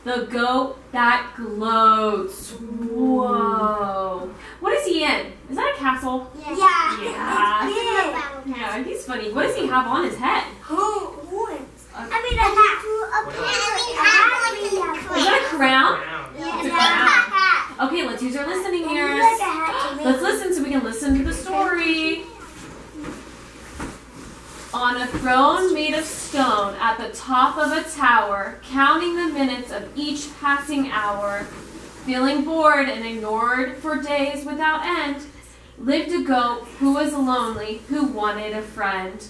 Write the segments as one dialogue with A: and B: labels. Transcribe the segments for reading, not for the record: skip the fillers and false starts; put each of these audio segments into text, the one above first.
A: the goat that gloats. Whoa. What is he in? Is that a castle?
B: Yeah.
A: Yeah, he's funny. What does he have on his head? Is that a crown? It's a crown. Okay, let's use our listening ears. Let's listen so we can listen to the story. On a throne made of stone at the top of a tower, counting the minutes of each passing hour, feeling bored and ignored for days without end, lived a goat who was lonely, who wanted a friend.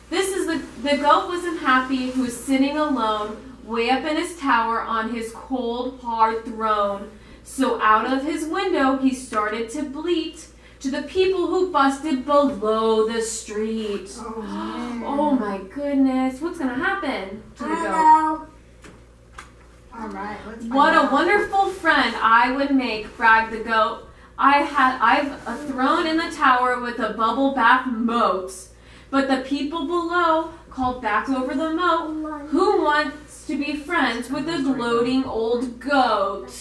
A: This is the goat wasn't happy, who was sitting alone, way up in his tower on his cold, hard throne. So out of his window he started to bleat to the people who busted below the street. Oh my goodness, what's gonna happen to the goat?
B: All right, let's find
A: What
B: out.
A: a wonderful friend I would make, bragged the goat. I've a throne in the tower with a bubble bath moat. But the people below called back over the moat, who wants to be friends with the gloating old goat?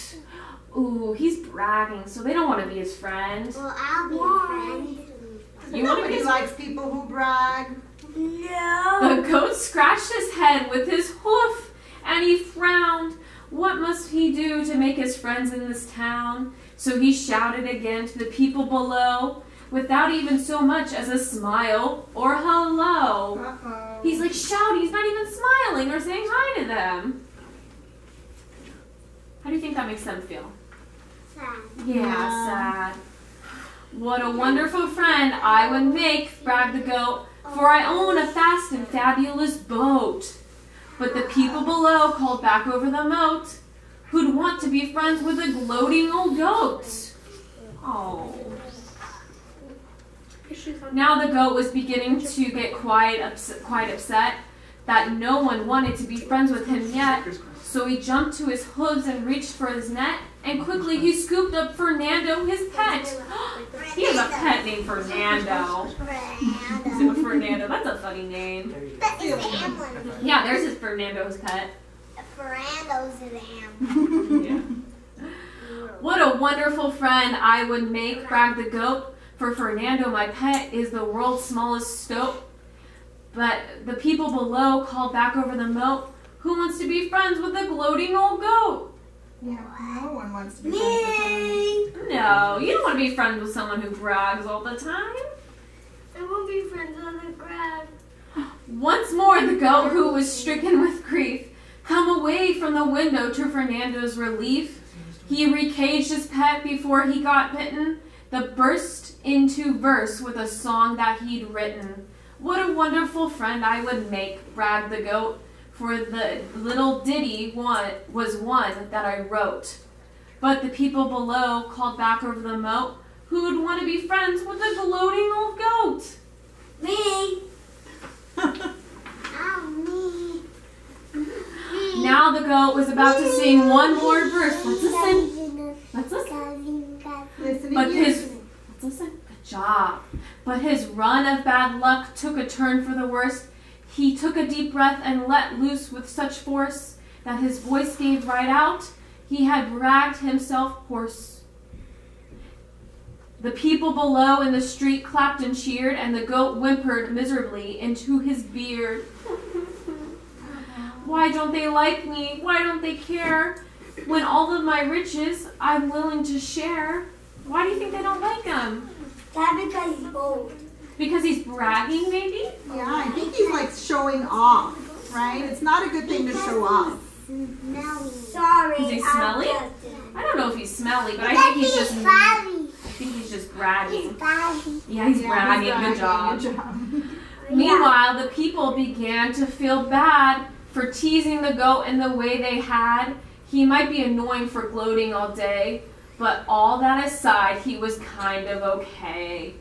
A: Ooh, he's bragging, so they don't want to be his friend.
C: Well, I'll be a friend.
A: You want to be
B: Nobody
A: his
B: likes people who brag.
C: No.
A: The goat scratched his head with his hoof, and he frowned. What must he do to make his friends in this town? So he shouted again to the people below, without even so much as a smile or hello.
B: Uh-oh.
A: He's like shouting, he's not even smiling or saying hi to them. How do you think that makes them feel?
C: Sad.
A: Yeah, sad. What a wonderful friend I would make, bragged the goat, for I own a fast and fabulous boat. But the people below called back over the moat, who'd want to be friends with a gloating old goat. Oh. Now the goat was beginning to get quite upset that no one wanted to be friends with him yet. So he jumped to his hooves and reached for his net, and quickly he scooped up Fernando, his pet. He has a pet named Fernando. Fernando, that's a funny name.
C: That's his family.
A: Yeah, there's his Fernando's pet.
C: Fernando's his family.
A: Yeah. What a wonderful friend I would make, bragged the goat, for Fernando, my pet, is the world's smallest stoat. But the people below called back over the moat, who wants to be friends with a gloating old goat?
B: Yeah, no one wants to be friends with
A: No, you don't want to be friends with someone who brags all the time.
C: I won't be friends with a crab.
A: Once more the goat, who was stricken with grief, come away from the window to Fernando's relief. He recaged his pet before he got bitten, burst into verse with a song that he'd written. What a wonderful friend I would make, bragged the goat, for the little ditty was one that I wrote. But the people below called back over the moat, who would want to be friends with the gloating old goat?
C: Me. Me.
A: Now the goat was about to sing one more verse. Let's listen. Let's listen.
B: Listening
A: But
B: ears.
A: let's listen. Good job. But his run of bad luck took a turn for the worse. He took a deep breath and let loose with such force that his voice gave right out. He had bragged himself hoarse. The people below in the street clapped and cheered, and the goat whimpered miserably into his beard. Why don't they like me? Why don't they care? When all of my riches I'm willing to share. Why do you think they don't like him?
C: That's because he's bold.
A: Because he's bragging, maybe?
B: Yeah, I think he's like showing off, right? It's not a good thing to show off.
C: Smelly. Sorry.
A: Is he smelly? I don't know if he's smelly, but I think he's just bragging. Yeah, he's bragging. Good job.
B: Good job.
A: Meanwhile, the people began to feel bad for teasing the goat in the way they had. He might be annoying for gloating all day, but all that aside, he was kind of okay.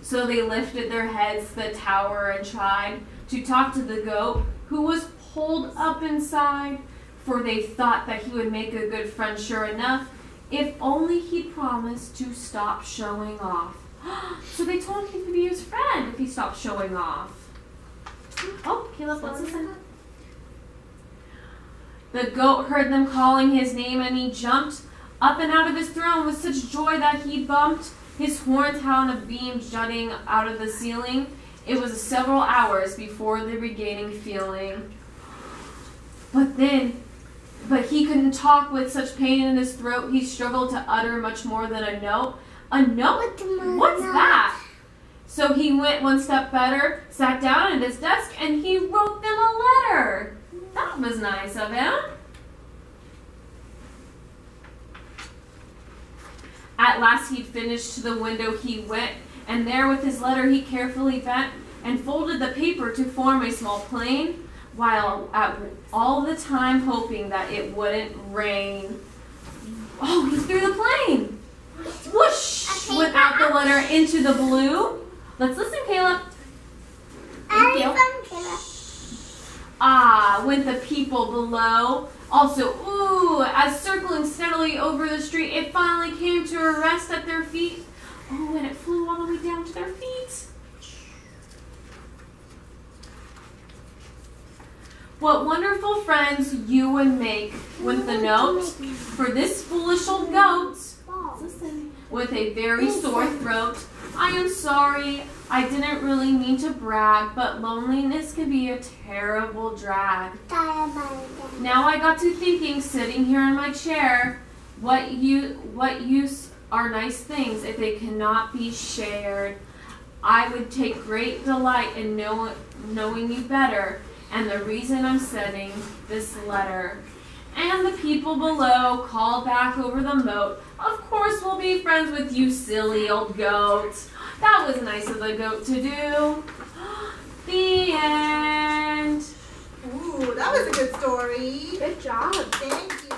A: So they lifted their heads to the tower and tried to talk to the goat, who was holed up inside, for they thought that he would make a good friend sure enough, if only he promised to stop showing off. So they told him he could be his friend if he stopped showing off. Oh, Caleb, let's listen. The goat heard them calling his name, and he jumped up and out of his throne with such joy that he bumped his horns on a beam jutting out of the ceiling. It was several hours before the regaining feeling. But he couldn't talk with such pain in his throat. He struggled to utter much more than a note. A note? What's that? So he went one step better, sat down at his desk, and he wrote them a letter. That was nice of him. At last he'd finished. To the window he went, and there with his letter he carefully bent and folded the paper to form a small plane, while all the time hoping that it wouldn't rain. Oh, he threw the plane! Whoosh! Went out the letter into the blue. Let's listen, Caleb. Thank you. Ah, went the people below. Also, ooh, as circling steadily over the street, it finally came to a rest at their feet. Oh, and it flew all the way down to their feet. What wonderful friends you would make with the note for this foolish old goat with a very sore throat. I am sorry, I didn't really mean to brag, but loneliness can be a terrible drag. Now I got to thinking, sitting here in my chair, what use are nice things if they cannot be shared? I would take great delight in knowing you better, and the reason I'm sending this letter. And the people below called back over the moat, of course we'll be friends with you, silly old goat. That was nice of the goat to do. The end.
B: Ooh, that was a good story.
D: Good job.
B: Thank you.